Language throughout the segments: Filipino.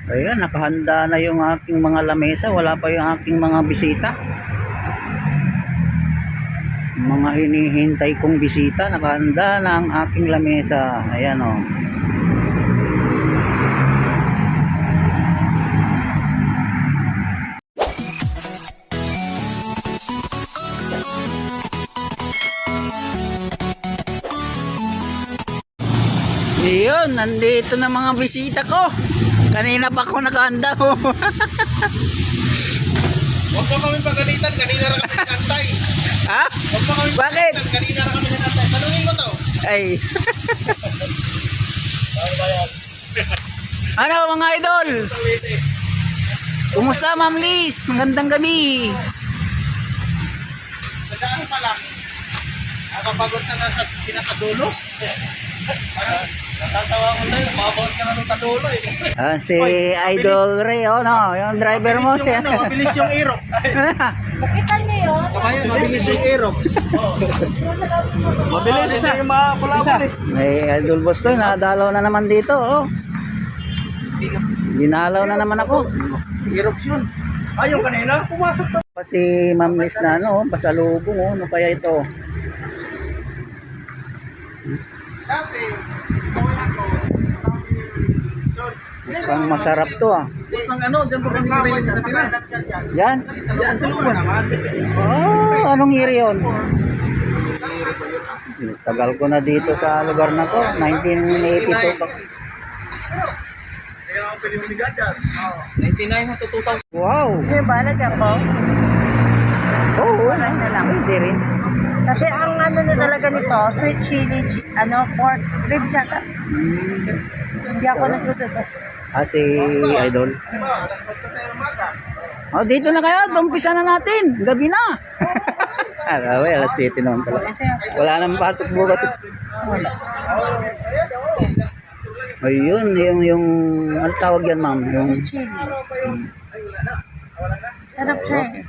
Ayan, nakahanda na yung aking mga lamesa. Wala pa yung aking mga bisita. Mga hinihintay kong bisita. Nakahanda na ang aking lamesa. Ayan o. Yun, nandito na mga bisita ko. Kanina pa ako nakahanda ho. Huwag mo kami pagalitan, kanina rin kami nagantay. Ha? Huwag mo kami Bakit? pagalitan, kanina rin kami nagantay. Tanungin mo to. Ay. Ano mga idol? Kumusta Ma'am Liz? Magandang gabi. Nagdaan pa lang. Nakapagod na nasa pinakadulo. Natatawa ko tayo, mabawat ka na nung kadulo eh. Si Idol Ray, oh no, yung driver mo siya. Mabilis yung aerox. Nakita niyo yun? Kaya mabilis yung aerox. Mabilis isa yung mga pulawan eh. May Idol Boss to, nadalaw na naman dito, oh. Dinalaw na naman ako. Aerox yun. Yung kanina, pumasok na. Si Ma'am Liz na ano, pasalubong, oh, ano kaya ito? Dati, gawin ako. Mukhang masarap to ah. Isang ano, dyan po kami sa Bailis na tira. Yan? Yan, sa lupa naman. Oh, anong year yun? Tagal ko na dito sa lugar na to, 1982 pa. Kaya ako pwede umigad yan. 99 na to 2000. Wow! Sir, balag ako. Oo, Wala na lang. hindi rin. Kasi ang ano na talaga nito, sweet chili, pork ribs yata. Hindi ako nagluto. Si Idol. Oh, dito na kayo, umpisa na natin. Gabi na. Alas 7 naman pala. Wala nang pasok bukas. Ayun, yung ano tawag yan, ma'am? Yung Chili. Sarap siya eh.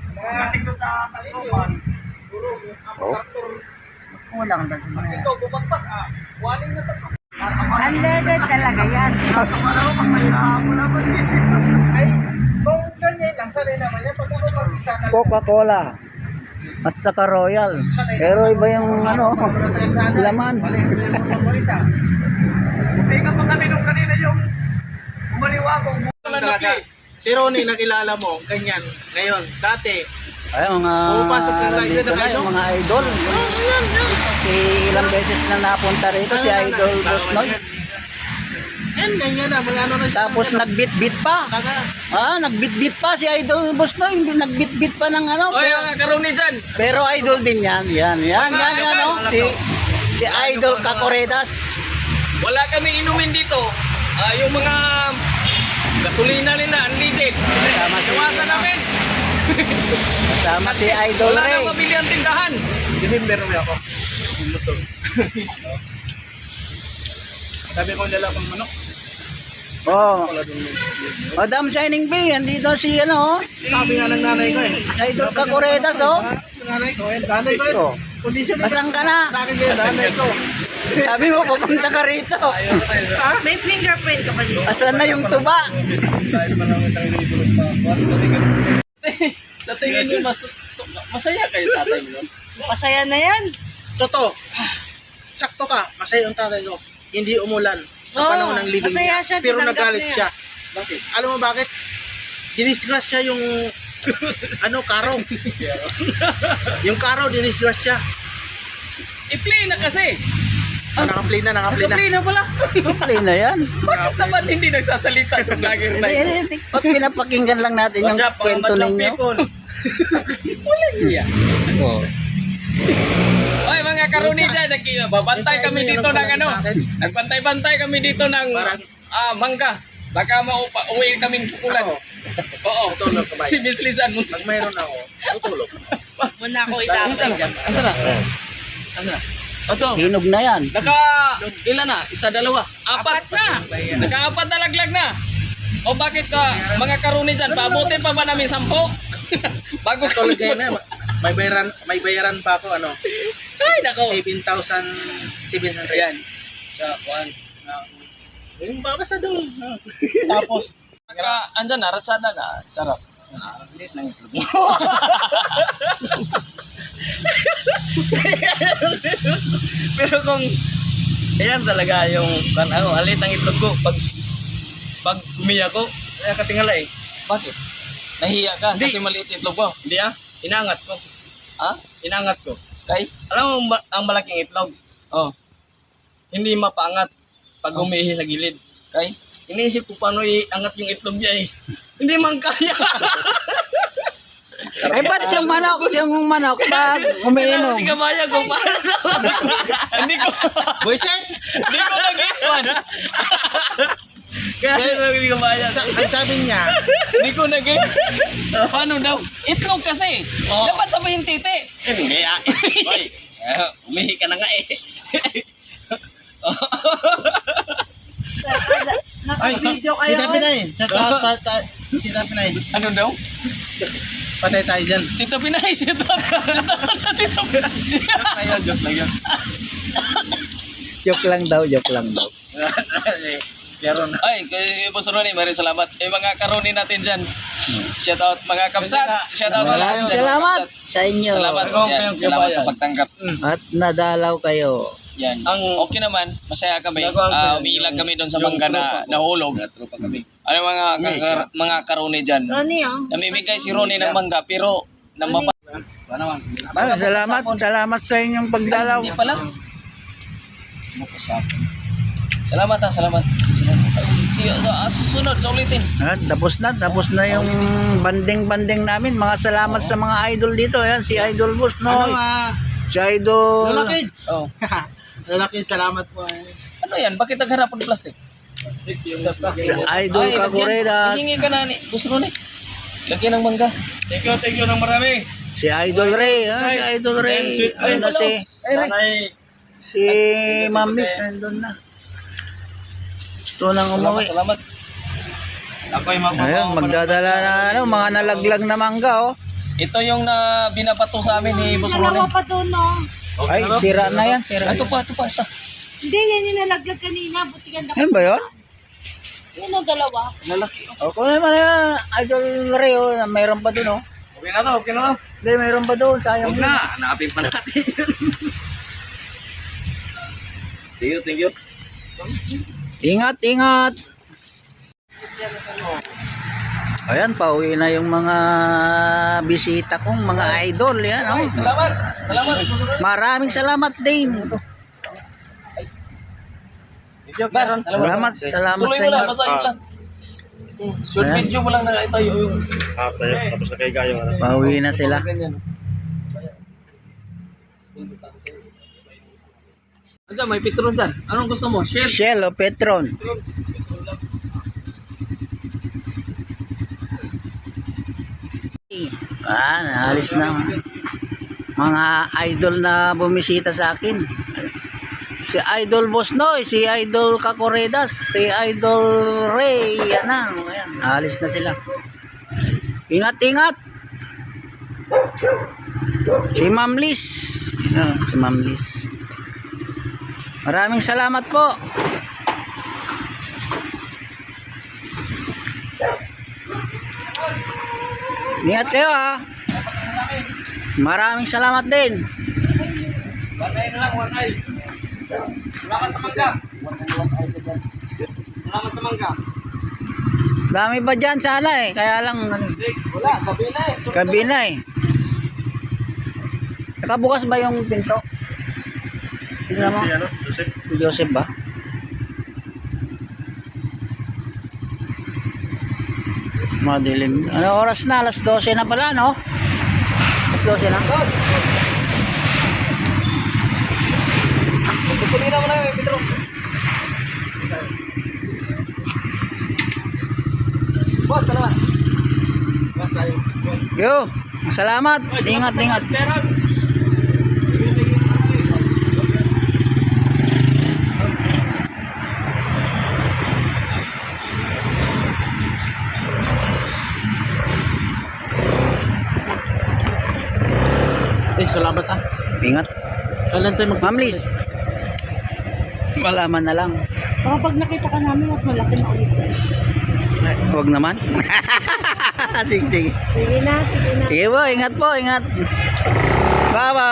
oh. Kulang daw. Unleaded talaga yan. Ay, kung ganyan lang, sanay naman yan. Pag ako mag-isa na Coca-Cola at saka Royal. Pero iba yung ano, laman. Buti ka pa kami nung kanina yung umaliwagong talaga. Si Ronnie nakilala mo, ganyan. Ngayon, dati, Ay, mga pumapasok ng live dito na yung mga idol. yan. Si ilang beses na napunta rito si Idol Boss Noy. Yan, ganyan na. Mga ano na. Tapos nagbit-bit pa. Taga. Nagbit-bit pa si Idol Boss Noy. Hindi nagbit-bit pa ng ano. Oy, mga karuni dyan. Pero idol din yan. Yan, oh. Si Idol Cacoredas. Wala kami inumin dito. Yung mga gasolina nila, unleaded. Kasama si, Iwasan namin. kasama si Idol Wala Ray. nang mabili ang tindahan. Dinimber mo ako. Motor. Sabi ko nila pang manok. Oh. Madam Shining Bee, andito si ano, oh. Sabi nga ng nanay ko eh. Idol Cacoredas, oh. Nanay ko eh. Nanay ko eh. Oh. Condition Asan ka na? Sa akin yun, nanay ko. Sabi mo, pupunta ka rito. May fingerprint ka pa dito. Asan na yung tuba? Sa tingin mo, masaya kayo tatay mo. Masaya na yan. Totoo. Sakto ka. Masaya yung tatay ko. Hindi umulan sa Oo, panahon ng living masaya niya. siya, Pero tinanggap nagalit niya. siya. Bakit? Alam mo bakit? Dinisgras siya yung karo. Yung karo, dinisgras siya. I-play na kasi. Naka-play na. Naka-play na pala. Play na yan. Bakit naman hindi nagsasalita yung vlogger na ito? Pag pinapakinggan lang natin yung kwento ninyo. Walang iya. Oh. Oy, mga karuni dyan, babantay kami dito ng ano. Nagbantay-bantay kami dito ng mangga. Baka uwi kaming pukulan. Oo. Tutulog ka ba? Si Miss Lizan mo. Pag mayroon ako, tutulog. Muna ako itapay dyan. Asa na? Asa na? Ito. Hinog na yan. Ilan na? Isa, dalawa. Apat na. Naka-apat na laglag na. O bakit ka, mga karuni dyan, paabutin pa ba namin 10? Bago Tulog kami ngayon na. May bayaran pa ako, ano? Ay, nako. 7,700. Ayan. Sa kuan. Yung basta doon. Tapos, Andyan, naratsada na. Sarap. Lit ng itlog. Pero kung ayan talaga yung alit ang itlog ko pag umiyak ko, kaya katingala eh. Bakit? Nahiya ka Hindi. kasi maliit itlog mo. Hindi inangat ko. Ha? Inangat ko. Kay? Alam mo ang malaking itlog, Oh. hindi mapaangat pag umihi sa gilid. Kay? Iniisip ko paano iangat yung itlog niya eh. Hindi man kaya. Ay, ba't yung manok pag umiinom? Hindi kamaya ko para. Hindi ko Boyset! hindi ko na-gets man. Kaya hindi kamaya. Ang sabi niya, Hindi ko na-gets. Paano daw? Itlog kasi. Oh. Dapat sabihin titi. Hindi Boy, umihi ka na nga eh. ay, Naka-video kayo. Tita Pinay, Tita Pinay, Ano daw? patay tayo dyan. Tito Pinay, shout out na Tito Pinay. Kaya joke lang yun. Joke lang daw, joke lang daw. Pero na. Ay, kay Boss Ronnie, maraming salamat. Mga karuni natin dyan. Shout out mga kapsat. Shout out sa lahat. Maraming salamat sa inyo. Salamat. Yan, salamat sa pagtanggap. At nadalaw kayo. Yan. Ang- Okay naman, masaya kami. Nagawa ko yun. Umiilag kami doon sa bangka na nahulog. Tropa kami. Ano mga karuni dyan? Ronnie, oh. Namimigay si Ronnie ng mangga pero namapa. Salamat sa inyong pagdalaw. Hindi pala. Salamat salamat. Ay, sa susunod, sa ulitin. Tapos na yung banding namin. Mga salamat sa mga idol dito. Ayan, si Idol Boss Noy. Si Idol. Lola Kids! Oh. Lola Kids, salamat po. Ano yan? Bakit nagharap ng plastic? Si Idol Kakuredas. Hingi ka na ni Boss Ronnie. Lagyan ng mangga. Thank you ng marami. Si Idol Ray. Si Idol Ray. Ano na si Ma'am Liz. Nandun na. Gusto nang umuwi. Salamat. Ako'y Ayun, magdadala na mga nalaglag na mangga. Oh. Ito yung na binabato sa amin ni Boss Ronnie. Dalawa pa doon, no? Ay, sira na yan. Sira. Ito pa, isa. Hindi, yan yung nalaglag kanina. Buti ganda. Ayun ba yun? Yun ang dalawa. O, kung naman yan, Idol Ray. Oh, mayroon pa dun. Oh. Okay na to. Hindi, mayroon pa doon. Sayang Huwag yun. na, hanapin pa natin yun. Thank you. Ingat. Ayan, pauwi na yung mga bisita kong mga idol. Yan, oh. Ay, salamat. Salamat, Boss Ronnie. Maraming salamat din. Salamat Tuloy sa mo lang, inyo. basta yun lang. Short Ayan. video mo lang na ito yung Tapos na kay Gayo. Pauwi na sila. ganyan. Andiyan, may Petron dyan. Anong gusto mo? Shell? Shell o Petron. Naalis na mga idol na bumisita sa akin. Si Idol Boss Noy, si Idol Kakuredas, si Idol Ray, yan na. Ayan, alis na sila. Ingat. Si Ma'am Liz. Ayan, si Ma'am Liz. Maraming salamat po. Ingat kayo ha. Maraming salamat din. One eye. Salamat sa mangga. Dami pa dyan sana eh. Kaya lang ano, Wala, gabi na eh. gabi na eh. Nakabukas ba yung pinto? Tingnan mo. Si Joseph ba? Madilim. Ano oras na? Alas 12 na pala, no? Alas 12 na. Kukulina mo na yung Petron. Boss, salamat. Yo, salamat. Ingat. Salamat Ingat. Kailan tayo Ma'am Liz. Malaman na lang. Baka pag nakita ka namin, mas malaki na ulit. Huwag naman. Sige. Sige na, sige na. Sige po, ingat po, ingat. Bye-bye.